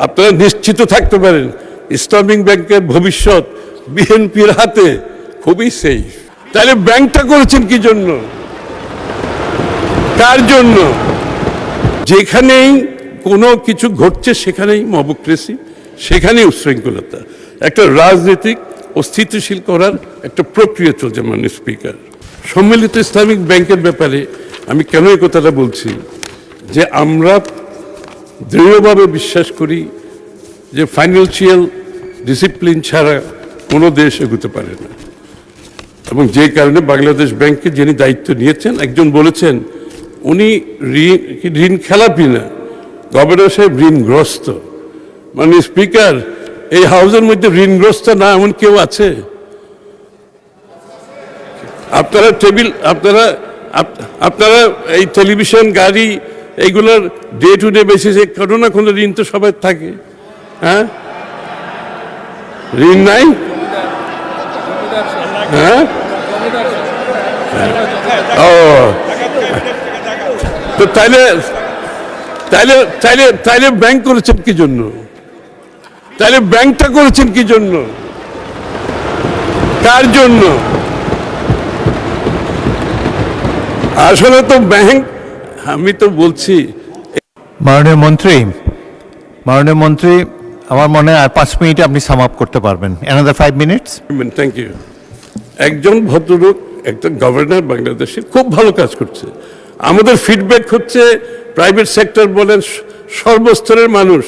আপনারা নিশ্চিত থাকতে পারেন ইসলামিক ব্যাংকের ভবিষ্যৎ বিএনপির হাতে খুবই সেফ। তাহলে ব্যাংকটা করেছেন কি জন্য, কার জন্য? যেখানেই কোনো কিছু ঘটছে সেখানেই মবক্রেসি, সেখানেই উচ্ছৃঙ্খলতা। একটা রাজনৈতিক অস্থিতিশীল করার একটা প্রক্রিয়া চলছে। মাননীয় স্পিকার, সম্মিলিত ইসলামিক ব্যাংকের ব্যাপারে আমি কেন এই কথাটা বলছি, যে আমরা দৃঢ়ভাবে বিশ্বাস করি যে ফাইন্যান্সিয়াল ডিসিপ্লিন ছাড়া কোনো দেশ এগোতে পারে না। এবং যে কারণে বাংলাদেশ ব্যাংকে যিনি দায়িত্ব নিয়েছেন, একজন বলেছেন উনি ঋণ খেলাপি না, গভর্নর সাহেব ঋণগ্রস্ত। মানে স্পিকার, এই হাউসের মধ্যে ঋণগ্রস্ত না এমন কেউ আছে? আপনারা এই টেলিভিশন, গাড়ি, এইগুলোর ডে টু ডে বেসিসে কোনো না কোনো ঋণ তো সবাই থাকে। হ্যাঁ, ঋণ নাই? হ্যাঁ, ও তো তাইলে ব্যাংক করেছেন কি জন্য? তাহলে ব্যাংকটা করেছেন কি জন্য, কার জন্য? আসলে তো ব্যাংক, আমি তো বলছি। মাননীয় মন্ত্রী, আমার মনে হয় আর 5 মিনিটে আপনি সাম আপ করতে পারবেন। Another 5 minutes. Thank you. একজন ভদ্রলোক, একটা গভর্নর বাংলাদেশে খুব ভালো কাজ করছে। আমাদের ফিডব্যাক হচ্ছে প্রাইভেট সেক্টর বলেন, সর্বস্তরের মানুষ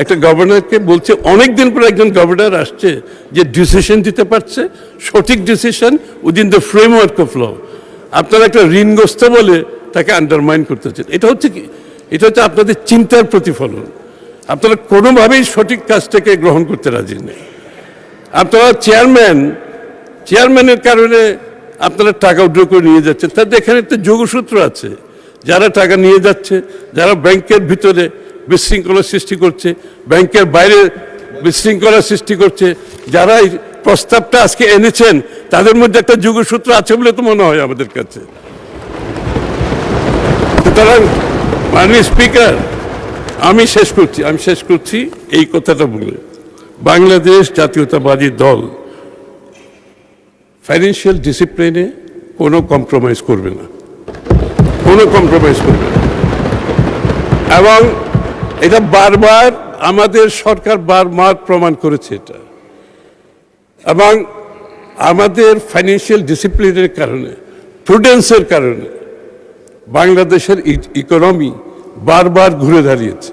একটা গভর্নরকে বলছে, অনেকদিন পর একজন গভর্নর আসছে যে ডিসিশন দিতে পারছে, সঠিক decision within the framework of law. আপনারা একটা ঋণগ্রস্ত বলে তাকে আন্ডারমাইন করতেছেন। এটা হচ্ছে কি? এটা হচ্ছে আপনাদের চিন্তার প্রতিফলন। আপনারা কোনোভাবেই সঠিক কাজটাকে গ্রহণ করতে রাজি নেই। আপনারা চেয়ারম্যানের কারণে আপনারা টাকা উইথড্র করে নিয়ে যাচ্ছেন। তাদের এখানে একটা যোগসূত্র আছে, যারা টাকা নিয়ে যাচ্ছে, যারা ব্যাংকের ভিতরে বিশৃঙ্খলা সৃষ্টি করছে, ব্যাংকের বাইরে বিশৃঙ্খলা সৃষ্টি করছে, যারা এই প্রস্তাবটা আজকে এনেছেন, তাদের মধ্যে একটা যোগসূত্র আছে বলে তো মনে হয় আমাদের কাছে। সুতরাং মাননীয় স্পিকার, আমি শেষ করছি এই কথাটা বলে, বাংলাদেশ জাতীয়তাবাদী দল ফাইন্যান্সিয়াল ডিসিপ্লিনে কোনো কম্প্রোমাইজ করবে না, এবং এটা বারবার আমাদের সরকার বারবার প্রমাণ করেছে এটা। এবং আমাদের ফাইন্যান্সিয়াল ডিসিপ্লিনের কারণে, প্রুডেন্সের কারণে বাংলাদেশের ইকোনমি বারবার ঘুরে দাঁড়িয়েছে।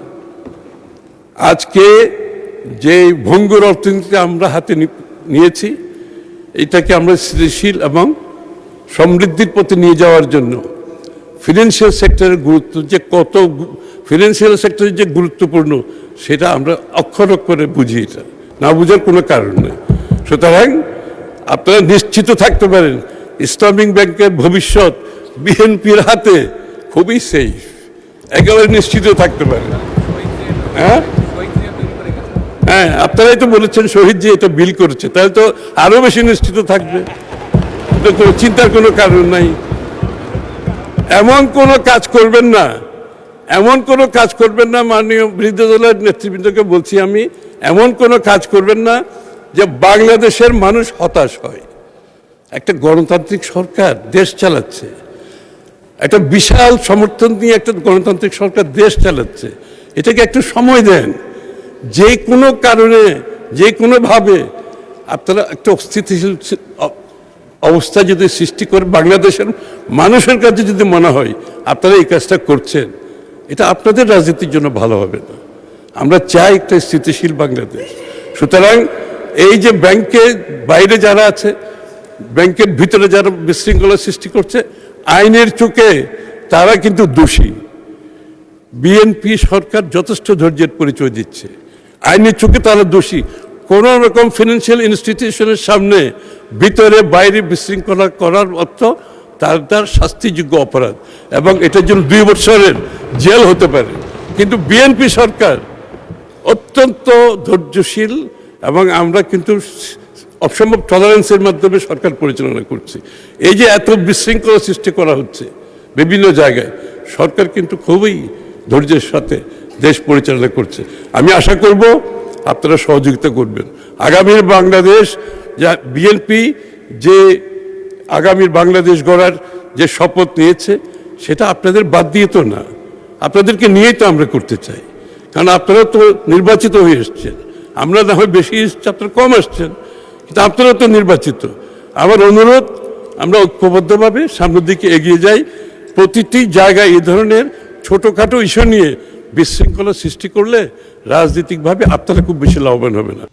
আজকে যে ভঙ্গুর অর্থনীতি আমরা হাতে নিয়েছি, এটাকে আমরা স্থিতিশীল এবং সমৃদ্ধির পথে নিয়ে যাওয়ার জন্য ফিনান্সিয়াল সেক্টরের গুরুত্ব যে ফিনান্সিয়াল সেক্টর যে গুরুত্বপূর্ণ, সেটা আমরা অক্ষর অক্ষরে বুঝি। এটা না বুঝার কোনো কারণ নেই। সুতরাং আপনারা নিশ্চিত থাকতে পারেন ইসলামিক ব্যাংকের ভবিষ্যৎ বিএনপির হাতে খুবই সেফ। একেবারে নিশ্চিত থাকতে পারেন। হ্যাঁ, আপনারাই তো বলেছেন শহীদ যে এটা বিল করেছে, তাহলে তো আরো বেশি নিশ্চিত থাকবে। চিন্তার কোনো কারণ নাই। এমন কোনো কাজ করবেন না, মাননীয় বিরোধী দলের নেতৃবৃন্দকে বলছি আমি, এমন কোনো কাজ করবেন না যে বাংলাদেশের মানুষ হতাশ হয়। একটা গণতান্ত্রিক সরকার দেশ চালাচ্ছে, একটা বিশাল সমর্থন নিয়ে একটা গণতান্ত্রিক সরকার দেশ চালাচ্ছে। এটাকে একটু সময় দেন। যে কোনো কারণে, যে কোনোভাবে আপনারা একটা অস্থিতিশীল অবস্থা যদি সৃষ্টি করে বাংলাদেশের মানুষের কাছে যদি মনে হয় আপনারা এই কাজটা করছেন, এটা আপনাদের রাজনীতির জন্য ভালো হবে না। আমরা চাই একটা স্থিতিশীল বাংলাদেশ। সুতরাং এই যে ব্যাংকের বাইরে যারা আছে, ব্যাংকের ভিতরে যারা বিশৃঙ্খলা সৃষ্টি করছে, আইনের চোখে তারা কিন্তু দোষী। বিএনপি সরকার যথেষ্ট ধৈর্যের পরিচয় দিচ্ছে, আইনের চোখে তারা দোষী। কোন রকম ফিনান্সিয়াল ইনস্টিটিউশনের সামনে ভিতরে বাইরে বিশৃঙ্খলা করার অর্থ তার শাস্তিযোগ্য অপরাধ, এবং এটার জন্য 2 বছরের জেল হতে পারে। কিন্তু বিএনপি সরকার অত্যন্ত ধৈর্যশীল, এবং আমরা কিন্তু অসম্ভব টলারেন্সের মাধ্যমে সরকার পরিচালনা করছি। এই যে এত বিশৃঙ্খলা সৃষ্টি করা হচ্ছে বিভিন্ন জায়গায়, সরকার কিন্তু খুবই ধৈর্যের সাথে দেশ পরিচালনা করছে। আমি আশা করব আপনারা সহযোগিতা করবেন। আগামীর বাংলাদেশ, যা বিএনপি যে আগামীর বাংলাদেশ গড়ার যে শপথ নিয়েছে, সেটা আপনাদের বাদ দিয়ে তো না, আপনাদেরকে নিয়েই তো আমরা করতে চাই। কারণ আপনারা তো নির্বাচিত হয়ে এসছেন, আমরা না হয় বেশি এসছি, আপনারা কম আসছেন, কিন্তু আপনারা তো নির্বাচিত। আমার অনুরোধ, আমরা ঐক্যবদ্ধভাবে সামনের দিকে এগিয়ে যাই। প্রতিটি জায়গায় এই ধরনের ছোটোখাটো ইস্যু নিয়ে বিশৃঙ্খলা সৃষ্টি করলে রাজনৈতিকভাবে আপনারা খুব বেশি লাভবান হবে না।